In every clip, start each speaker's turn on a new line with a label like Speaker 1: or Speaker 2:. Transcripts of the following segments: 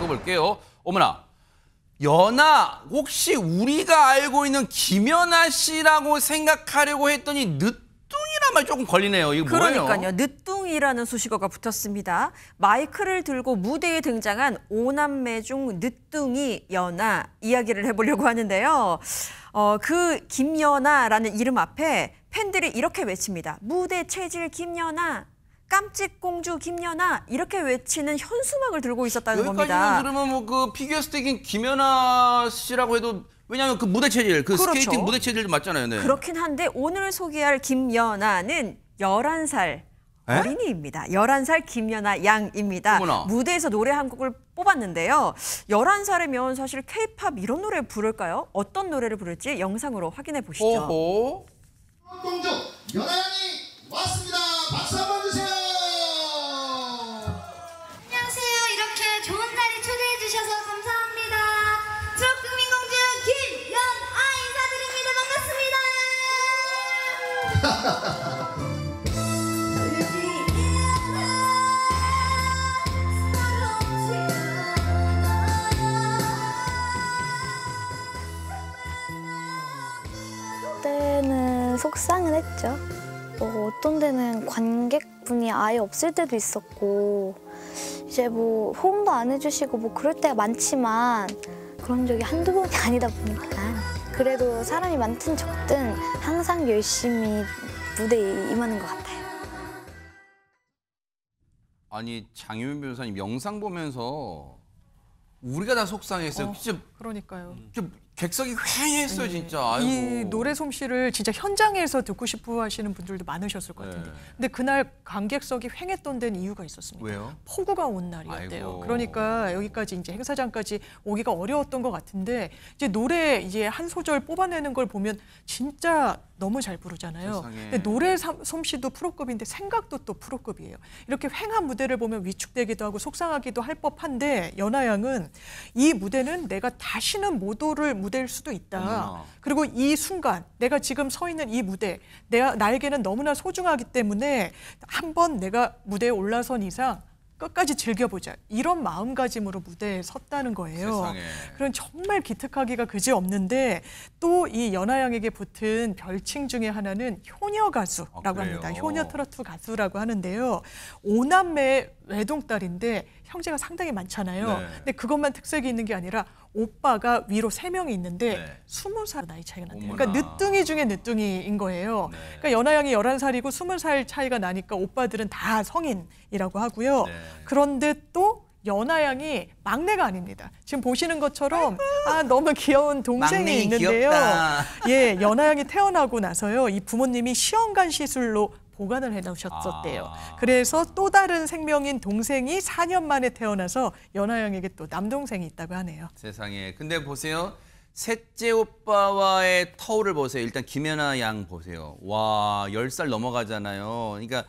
Speaker 1: 바꿔볼게요. 어머나, 연아, 혹시 우리가 알고 있는 김연아 씨라고 생각하려고 했더니 늦둥이란 말 조금 걸리네요. 이거 뭐예요?
Speaker 2: 그러니까요. 늦둥이라는 수식어가 붙었습니다. 마이크를 들고 무대에 등장한 5남매 중 늦둥이 연아 이야기를 해보려고 하는데요. 그 김연아라는 이름 앞에 팬들이 이렇게 외칩니다. 무대 체질 김연아, 깜찍공주 김연아 이렇게 외치는 현수막을 들고 있었다는 겁니다.
Speaker 1: 여기까지는 들으면 뭐 그 피겨스케이팅 김연아 씨라고 해도 왜냐하면 그 무대 체질, 그
Speaker 2: 그렇죠.
Speaker 1: 스케이팅 무대 체질도 맞잖아요. 네.
Speaker 2: 그렇긴 한데 오늘 소개할 김연아는 11살 어린이입니다. 11살 김연아 양입니다.
Speaker 1: 어머나.
Speaker 2: 무대에서 노래 한 곡을 뽑았는데요. 11살이면 사실 K-팝 이런 노래 부를까요? 어떤 노래를 부를지 영상으로 확인해 보시죠.
Speaker 1: 호호.
Speaker 3: 공주 연아양이 왔습니다. 박수 한번 주세요.
Speaker 4: 안녕하세요. 이렇게 좋은 날에 초대해 주셔서 감사합니다. 트롯국민공주 김연아 인사드립니다. 반갑습니다.
Speaker 5: 그때는 속상은 했죠. 어떤 데는 관객분이 아예 없을 때도 있었고 이제 뭐 호응도 안 해주시고 뭐 그럴 때가 많지만 그런 적이 한두 번이 아니다 보니까 그래도 사람이 많든 적든 항상 열심히 무대에 임하는 것 같아요.
Speaker 1: 아니 장유민 변호사님 영상 보면서 우리가 다 속상했어요. 진짜
Speaker 6: 그러니까요.
Speaker 1: 객석이 휑했어요, 진짜. 아이고.
Speaker 6: 이 노래 솜씨를 진짜 현장에서 듣고 싶어 하시는 분들도 많으셨을 것 같은데.
Speaker 1: 네.
Speaker 6: 근데 그날 관객석이 휑했던 데는 이유가 있었습니다.
Speaker 1: 왜요?
Speaker 6: 폭우가 온 날이었대요.
Speaker 1: 아이고.
Speaker 6: 그러니까 여기까지 이제 행사장까지 오기가 어려웠던 것 같은데 이제 노래 이제 한 소절 뽑아내는 걸 보면 진짜 너무 잘 부르잖아요.
Speaker 1: 세상에.
Speaker 6: 근데 노래 솜씨도 프로급인데 생각도 또 프로급이에요. 이렇게 휑한 무대를 보면 위축되기도 하고 속상하기도 할 법한데 연아 양은 이 무대는 내가 다시는 못 오를 무대일 수도 있다. 그리고 이 순간 내가 지금 서 있는 이 무대 나에게는 너무나 소중하기 때문에 한번 내가 무대에 올라선 이상 끝까지 즐겨보자. 이런 마음가짐으로 무대에 섰다는 거예요.
Speaker 1: 세상에.
Speaker 6: 그런 정말 기특하기가 그지없는데 또 이 연아 양에게 붙은 별칭 중에 하나는 효녀 가수라고 합니다. 효녀 트로트 가수라고 하는데요. 5남매 외동딸인데 형제가 상당히 많잖아요.
Speaker 1: 네. 근데
Speaker 6: 그것만 특색이 있는 게 아니라 오빠가 위로 3명이 있는데
Speaker 1: 네.
Speaker 6: 20살 나이 차이가 난대요.
Speaker 1: 어머나.
Speaker 6: 그러니까 늦둥이 중에 늦둥이인 거예요.
Speaker 1: 네.
Speaker 6: 그러니까 연아 양이 11살이고 20살 차이가 나니까 오빠들은 다 성인이라고 하고요.
Speaker 1: 네.
Speaker 6: 그런데 또 연아 양이 막내가 아닙니다. 지금 보시는 것처럼 너무 귀여운 동생이
Speaker 1: 막내이
Speaker 6: 있는데요.
Speaker 1: 귀엽다.
Speaker 6: 예, 연아 양이 태어나고 나서요. 이 부모님이 시험관 시술로 보관을 해놓으셨었대요. 그래서 또 다른 생명인 동생이 4년 만에 태어나서 연아 양에게 또 남동생이 있다고 하네요.
Speaker 1: 세상에. 근데 보세요. 셋째 오빠와의 터울을 보세요. 일단 김연아 양 보세요. 와, 10살 넘어가잖아요. 그러니까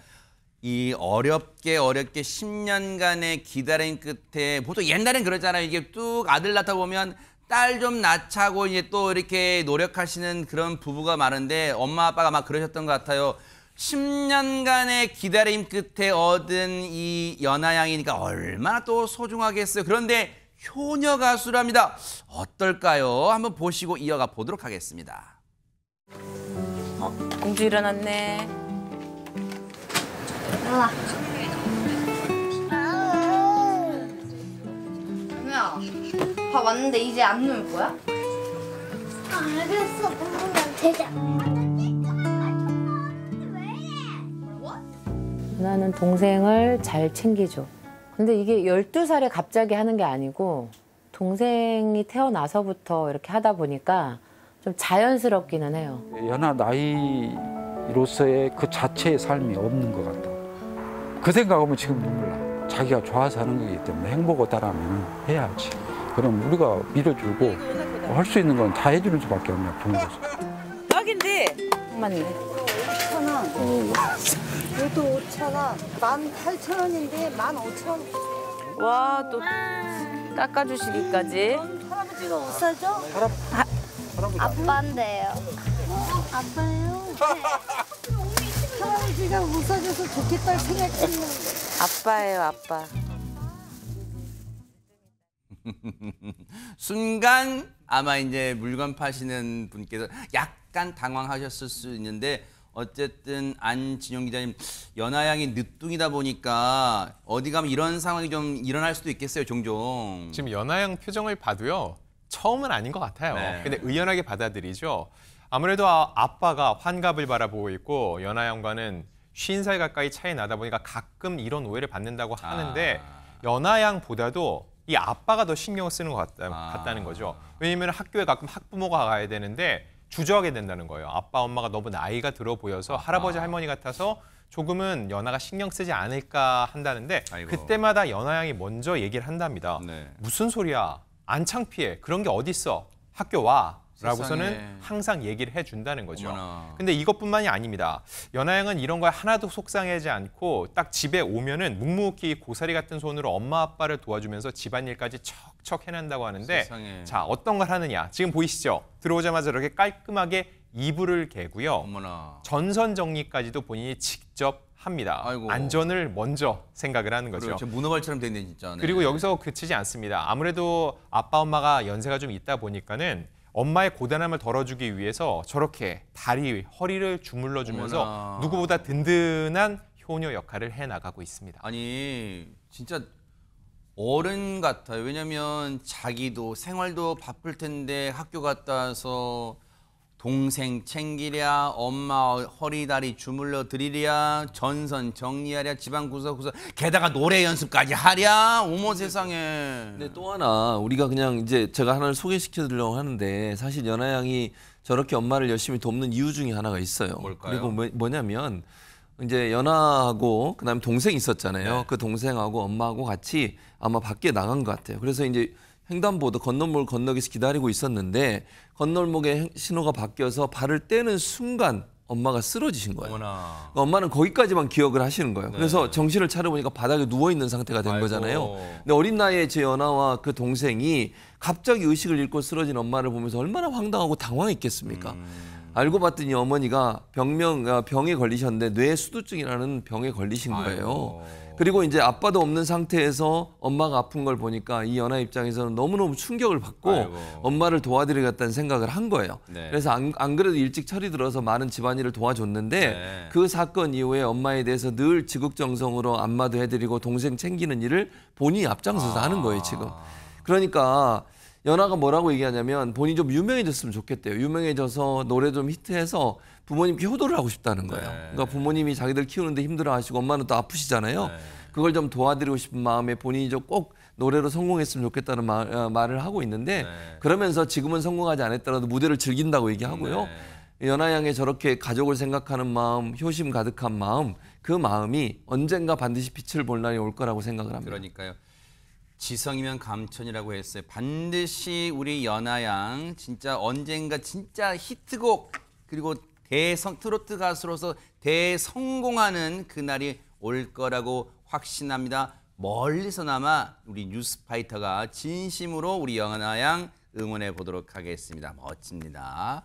Speaker 1: 이 어렵게 10년간의 기다림 끝에 보통 옛날엔 그러잖아요. 이게 뚝 아들 낳다 보면 딸 좀 낳자고 이제 또 이렇게 노력하시는 그런 부부가 많은데 엄마 아빠가 막 그러셨던 것 같아요. 10년간의 기다림 끝에 얻은 이 연아 양이니까 얼마나 또 소중하겠어요. 그런데 효녀 가수랍니다. 어떨까요? 한번 보시고 이어가 보도록 하겠습니다.
Speaker 7: 공주 일어났네.
Speaker 5: 연아.
Speaker 8: 연우야, 밥 왔는데 이제 안 놀 거야?
Speaker 5: 알겠어. 그러면 되자.
Speaker 7: 누나는 동생을 잘 챙기죠. 근데 이게 12살에 갑자기 하는 게 아니고 동생이 태어나서부터 이렇게 하다 보니까 좀 자연스럽기는 해요.
Speaker 9: 연하 나이로서의 그 자체의 삶이 없는 것 같다. 그 생각하면 지금 눈물 나. 자기가 좋아서 하는 거기 때문에 행복하다라면 해야지. 그럼 우리가 밀어주고 할 수 있는 건 다 해주는 수밖에 없냐, 부모로서.
Speaker 7: 딱인데. 맞네.
Speaker 5: 5,000원. 얘도 5,000원. 18,000원인데 15,000원.
Speaker 7: 와, 또 깎아주시기까지.
Speaker 5: 할아버지가 옷 사줘? 아빠인데요. 아빠요? 할아버지가 옷 사줘서 좋겠다 생각했는데.
Speaker 7: 아빠예요, 아빠.
Speaker 1: 순간 아마 이제 물건 파시는 분께서 약간 당황하셨을 수 있는데 어쨌든 안진용 기자님, 연하양이 늦둥이다 보니까 어디 가면 이런 상황이 좀 일어날 수도 있겠어요, 종종.
Speaker 10: 지금 연하양 표정을 봐도요, 처음은 아닌 것 같아요.
Speaker 1: 네.
Speaker 10: 근데 의연하게 받아들이죠. 아무래도 아빠가 환갑을 바라보고 있고 연하양과는 50살 가까이 차이 나다 보니까 가끔 이런 오해를 받는다고 하는데 연하양보다도 이 아빠가 더 신경 쓰는 것 같다는 거죠. 왜냐하면 학교에 가끔 학부모가 가야 되는데 주저하게 된다는 거예요. 아빠, 엄마가 너무 나이가 들어 보여서 할아버지, 할머니 같아서 조금은 연하가 신경 쓰지 않을까 한다는데
Speaker 1: 아이고.
Speaker 10: 그때마다 연하양이 먼저 얘기를 한답니다.
Speaker 1: 네.
Speaker 10: 무슨 소리야? 안 창피해. 그런 게 어딨어? 학교 와. 라고서는
Speaker 1: 세상에.
Speaker 10: 항상 얘기를 해준다는 거죠.
Speaker 1: 어머나.
Speaker 10: 근데 이것뿐만이 아닙니다. 연하양은 이런 거에 하나도 속상해하지 않고 딱 집에 오면은 묵묵히 고사리 같은 손으로 엄마 아빠를 도와주면서 집안일까지 척척 해낸다고 하는데
Speaker 1: 세상에.
Speaker 10: 자, 어떤 걸 하느냐. 지금 보이시죠? 들어오자마자 이렇게 깔끔하게 이불을 개고요.
Speaker 1: 어머나.
Speaker 10: 전선 정리까지도 본인이 직접 합니다.
Speaker 1: 아이고.
Speaker 10: 안전을 먼저 생각을 하는 거죠.
Speaker 1: 그렇죠. 문어발처럼 돼 있네, 진짜. 네.
Speaker 10: 그리고 여기서 그치지 않습니다. 아무래도 아빠, 엄마가 연세가 좀 있다 보니까는 엄마의 고단함을 덜어주기 위해서 저렇게 다리, 허리를 주물러주면서
Speaker 1: 어머나.
Speaker 10: 누구보다 든든한 효녀 역할을 해나가고 있습니다.
Speaker 1: 아니, 진짜 어른 같아요. 왜냐면 자기도 생활도 바쁠 텐데 학교 갔다 와서 동생 챙기랴, 엄마 허리 다리 주물러 드리랴, 전선 정리하랴, 집안 구석구석, 게다가 노래 연습까지 하랴. 어머 세상에.
Speaker 11: 근데 또 하나 우리가 그냥 이제 제가 하나를 소개시켜 드리려고 하는데 사실 연하양이 저렇게 엄마를 열심히 돕는 이유 중에 하나가 있어요.
Speaker 1: 뭘까요?
Speaker 11: 그리고 뭐냐면 이제 연하하고 그다음에 동생이 있었잖아요.
Speaker 1: 네.
Speaker 11: 그 동생하고 엄마하고 같이 아마 밖에 나간 것 같아요. 그래서 이제 횡단보도 건널목을 건너기서 기다리고 있었는데 건널목에 신호가 바뀌어서 발을 떼는 순간 엄마가 쓰러지신 거예요.
Speaker 1: 어머나.
Speaker 11: 그러니까 엄마는 거기까지만 기억을 하시는 거예요.
Speaker 1: 네.
Speaker 11: 그래서 정신을 차려보니까 바닥에 누워있는 상태가 된
Speaker 1: 아이고.
Speaker 11: 거잖아요. 근데 어린 나이에 제 연하와 그 동생이 갑자기 의식을 잃고 쓰러진 엄마를 보면서 얼마나 황당하고 당황했겠습니까? 알고 봤더니 어머니가 병에 걸리셨는데 뇌수두증이라는 병에 걸리신 거예요.
Speaker 1: 아이고.
Speaker 11: 그리고 이제 아빠도 없는 상태에서 엄마가 아픈 걸 보니까 이 연하 입장에서는 너무너무 충격을 받고
Speaker 1: 아이고.
Speaker 11: 엄마를 도와드리겠다는 생각을 한 거예요.
Speaker 1: 네.
Speaker 11: 그래서 안 그래도 일찍 철이 들어서 많은 집안일을 도와줬는데
Speaker 1: 네.
Speaker 11: 그 사건 이후에 엄마에 대해서 늘 지극정성으로 안마도 해드리고 동생 챙기는 일을 본인이 앞장서서 하는 거예요 지금. 그러니까 연하가 뭐라고 얘기하냐면 본인이 좀 유명해졌으면 좋겠대요. 유명해져서 노래 좀 히트해서 부모님께 효도를 하고 싶다는 거예요.
Speaker 1: 네.
Speaker 11: 그러니까 부모님이 자기들 키우는데 힘들어하시고 엄마는 또 아프시잖아요.
Speaker 1: 네.
Speaker 11: 그걸 좀 도와드리고 싶은 마음에 본인이 좀 꼭 노래로 성공했으면 좋겠다는 말을 하고 있는데
Speaker 1: 네.
Speaker 11: 그러면서 지금은 성공하지 않았더라도 무대를 즐긴다고 얘기하고요. 연하양의 저렇게 가족을 생각하는 마음, 효심 가득한 마음, 그 마음이 언젠가 반드시 빛을 볼 날이 올 거라고 생각을 합니다.
Speaker 1: 그러니까요. 지성이면 감천이라고 했어요. 반드시 우리 연하양 진짜 언젠가 진짜 히트곡 그리고 트로트 가수로서 대성공하는 그날이 올 거라고 확신합니다. 멀리서나마 우리 뉴스파이터가 진심으로 우리 연하양 응원해 보도록 하겠습니다. 멋집니다.